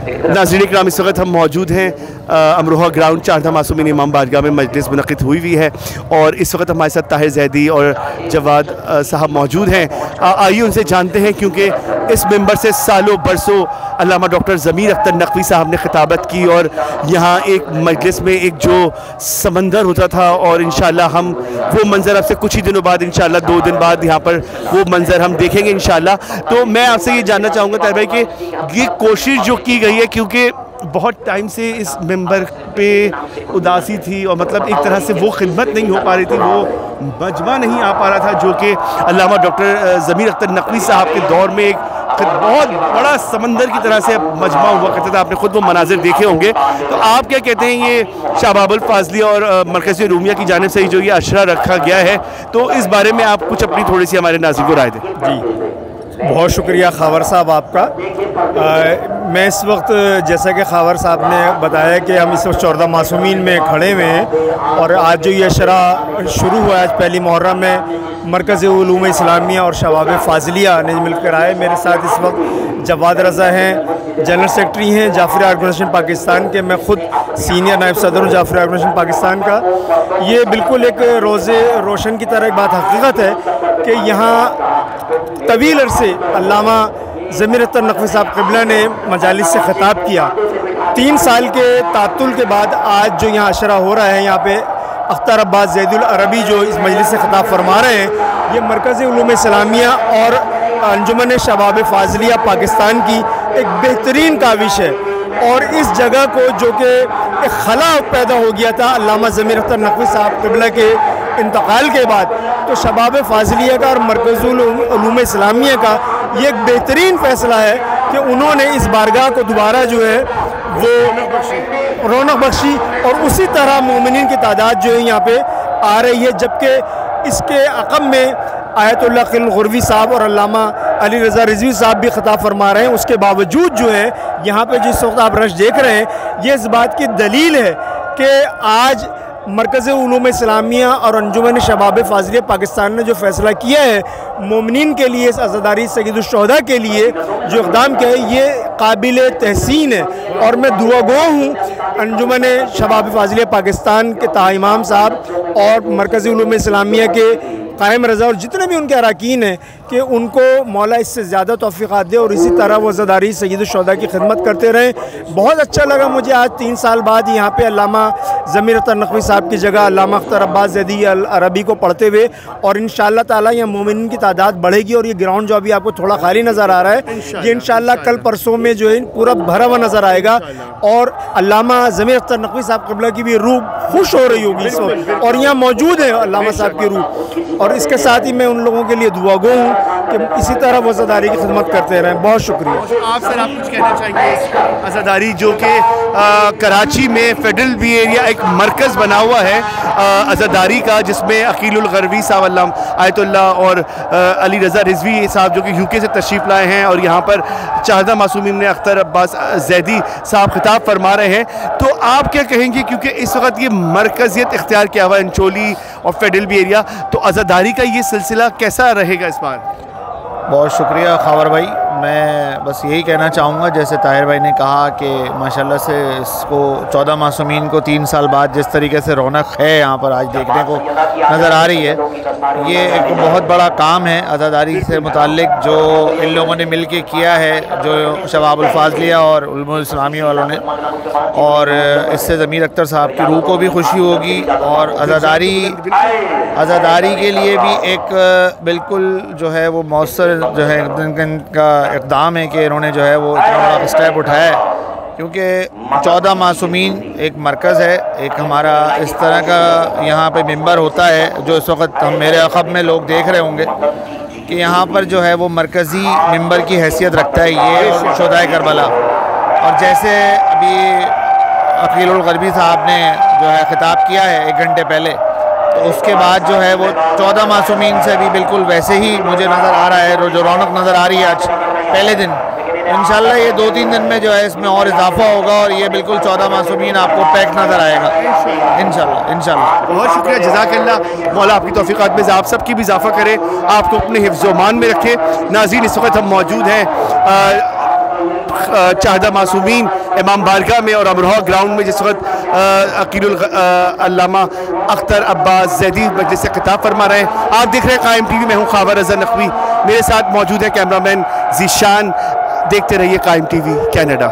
नाज़रीन इकराम, इस वक्त हम मौजूद हैं अमरोहा ग्राउंड चारधा मासूमीन इमाम बारगाह में मजलिस मुनक़िद हुई हुई है और इस वक्त हमारे साथ ताहिर ज़ैदी और जवाद साहब मौजूद हैं। आइए उनसे जानते हैं, क्योंकि इस मिंबर से सालों बरसों अल्लामा डॉक्टर ज़मीर अख्तर नक़वी साहब ने खिताबत की और यहाँ एक मजलिस में एक जो समंदर होता था और इंशाअल्लाह हम वो मंज़र अब से कुछ ही दिनों बाद इंशाअल्लाह 2 दिन बाद यहाँ पर वो मंज़र हम देखेंगे इंशाअल्लाह। तो मैं आपसे ये जानना चाहूँगा ताहिर भाई कि ये कोशिश जो की गई है, क्योंकि बहुत टाइम से इस मेंबर पे उदासी थी और मतलब एक तरह से वो खिदमत नहीं हो पा रही थी, वो मजमा नहीं आ पा रहा था जो कि अल्लामा डॉक्टर ज़मीर अख्तर नक़वी साहब के दौर में एक बहुत बड़ा समंदर की तरह से मजमा हुआ करता था। आपने खुद वो मनाजिर देखे होंगे। तो आप क्या कहते हैं, ये शाह बाबुल फाज़ली और मरकज़ रूमिया की जानिब से जो ये अशरा रखा गया है, तो इस बारे में आप कुछ अपनी थोड़ी सी हमारे नाज़रीन को राय दें। जी, बहुत शुक्रिया खावर साहब आपका। मैं इस वक्त, जैसा कि खावर साहब ने बताया कि हम इस वक्त 14 मासूमीन में खड़े हुए हैं और आज जो ये अशरा शुरू हुआ है, आज पहली मुहर्रम में मरकज़ उलूम इस्लामिया और शबाब फ़ाज़लिया ने मिलकर आए। मेरे साथ इस वक्त जवाद रज़ा हैं, जनरल सेक्रेटरी हैं जाफरी ऑर्गेनाइजेशन पाकिस्तान के। मैं ख़ुद सीनियर नायब सदर हूँ जाफरी ऑर्गेनाइजेशन पाकिस्तान का। ये बिल्कुल एक रोज़े रोशन की तरह एक बात हकीकत है कि यहाँ तवील अरसे अल्लामा ज़मीर अख्तर नक़वी साहब क़िबला ने मजालिस से ख़िताब किया। 3 साल के तातुल के बाद आज जो यहाँ अशरा हो रहा है, यहाँ पे अख्तर अब्बास ज़ैदुल अरबी जो इस मजलिस से ख़िताब फरमा रहे हैं, ये मरकज़ उलूम इस्लामिया और अंजुमन शबाब फ़ाज़लिया पाकिस्तान की एक बेहतरीन काविश है। और इस जगह को, जो कि एक खला पैदा हो गया था अल्लामा ज़मीर अख्तर नक़वी साहब क़िबला के इंतकाल के बाद, तो शबाब फ़ाज़लिया का और मरकज़ उलूम इस्लामिया का ये एक बेहतरीन फ़ैसला है कि उन्होंने इस बारगाह को दोबारा जो है वो रौनक बख्शी और उसी तरह मोमिनीन की तादाद जो है यहाँ पे आ रही है। जबकि इसके अक़ब में आयतुल्लाह खिल गुरवी साहब और अल्लामा अली रज़ा रिज़वी साहब भी ख़िताब फरमा रहे हैं। उसके बावजूद जो है यहाँ पे जिस वक्त आप रश देख रहे हैं, ये इस बात की दलील है कि आज मरकज़ उलूम इस्लामिया और अंजुमन शबाब फ़ाज़लिया पाकिस्तान ने जो फ़ैसला किया है मोमिनीन के लिए, इस अज़ादारी सय्यदुश शुहदा के लिए जो इक़दाम किया है, ये काबिल तहसीन है। और मैं दुआगो हूँ अंजुमन शबाब फ़ाज़लिया पाकिस्तान के ताइमाम साहब और मरकज़ उलूम इस्लामिया के कायम रज़ा और जितने भी उनके अरकान हैं कि उनको मौला इससे ज़्यादा तौफ़ीक़ात दे और इसी तरह वो ज़दारी सय्यदुश शुहदा की खिदमत करते रहें। बहुत अच्छा लगा मुझे आज 3 साल बाद यहाँ पे अल्लामा ज़मीर अख्तर नक़वी साहब की जगह अल्लामा अख्तर अब्बास ज़ैदी अल अरबी को पढ़ते हुए, और इंशाअल्लाह ताला यहाँ मोमिनीन की तादाद बढ़ेगी। और ये ग्राउंड जो अभी आपको थोड़ा खाली नज़र आ रहा है, ये इंशाअल्लाह कल परसों में जो है पूरा भरा हुआ नज़र आएगा और अल्लामा ज़मीर अख्तर नक़वी साहब क़िबला की भी रूह खुश हो रही होगी इस वक्त, और यहाँ मौजूद है अल्लामा साहब की रूह। और इसके साथ ही मैं उन लोगों के लिए दुआगो हूँ कि इसी तरह वो अज़ादारी की खिदमत करते रहें। बहुत शुक्रिया। आप सर, आप कुछ कहना चाहेंगे? अज़ादारी जो कि कराची में फेडरल बी एरिया एक मरकज़ बना हुआ है अज़ादारी का, जिसमें अकीलुल गरवी साहब आयतुल्लाह और अली रज़ा रिज़वी साहब जो कि यूके से तशरीफ़ लाए हैं और यहाँ पर 14 मासूमीन ने अख्तर अब्बास ज़ैदी साहब खिताब फरमा रहे हैं। तो आप क्या कहेंगे, क्योंकि इस वक्त ये मरकज़ियत इख्तियार किया हुआ है अंचोली और फेडरल बी एरिया, तो अज़ादारी का ये सिलसिला कैसा रहेगा इस बार? बहुत शुक्रिया खावर भाई। मैं बस यही कहना चाहूँगा, जैसे ताहिर भाई ने कहा कि माशाल्लाह से इसको 14 मासूमीन को 3 साल बाद जिस तरीके से रौनक है यहाँ पर आज देखने को नज़र आ रही है, ये एक बहुत बड़ा काम है अज़ादारी से मुताल्लिक जो इन लोगों ने मिल के किया है, जो शबाबुल फ़ाज़लिया और उलूम इस्लामिया वालों ने। और इससे ज़मीर अख्तर साहब की रूह को भी खुशी होगी और अज़ादारी के लिए भी एक बिल्कुल जो है वो मौसर जो है इनका इक़दाम है कि इन्होंने जो है वो इतना बड़ा स्टेप उठाया है। क्योंकि 14 मासूमीन एक मरकज़ है, एक हमारा इस तरह का यहाँ पे मिंबर होता है जो इस वक्त हम मेरे अक़ब में लोग देख रहे होंगे कि यहाँ पर जो है वो मरकज़ी मिंबर की हैसियत रखता है ये और शुहदाए करबला। और जैसे अभी अकीलुल गरबी साहब ने जो है ख़िताब किया है 1 घंटे पहले, तो उसके बाद जो है वो 14 मासूमीन से भी बिल्कुल वैसे ही मुझे नज़र आ रहा है, जो रौनक नज़र आ रही है आज पहले दिन। इंशाल्लाह ये 2-3 दिन में जो है इसमें और इजाफा होगा और ये बिल्कुल 14 मासूमीन आपको पैक नज़र आएगा इंशाल्लाह। बहुत शुक्रिया, जज़ाकल्लाह। मौला आपकी तौफ़ीक़ात में आप सब की भी इजाफा करे, आपको अपने हिफ्ज़-ओ-मान में रखे। नाज़रीन, इस वक्त हम मौजूद हैं चाहदा मासूमीन इमाम बारगाह में और अमरोहा ग्राउंड में जिस वक्त अकीलुल अल्लामा अख्तर अब्बास ज़ैदी मजलिस से खिताब फरमा रहे हैं। आप देख रहे हैं कायम टीवी में हूँ खावर रज़ा नकवी, मेरे साथ मौजूद है कैमरामैन ज़ीशान। देखते रहिए कायम टीवी कनाडा।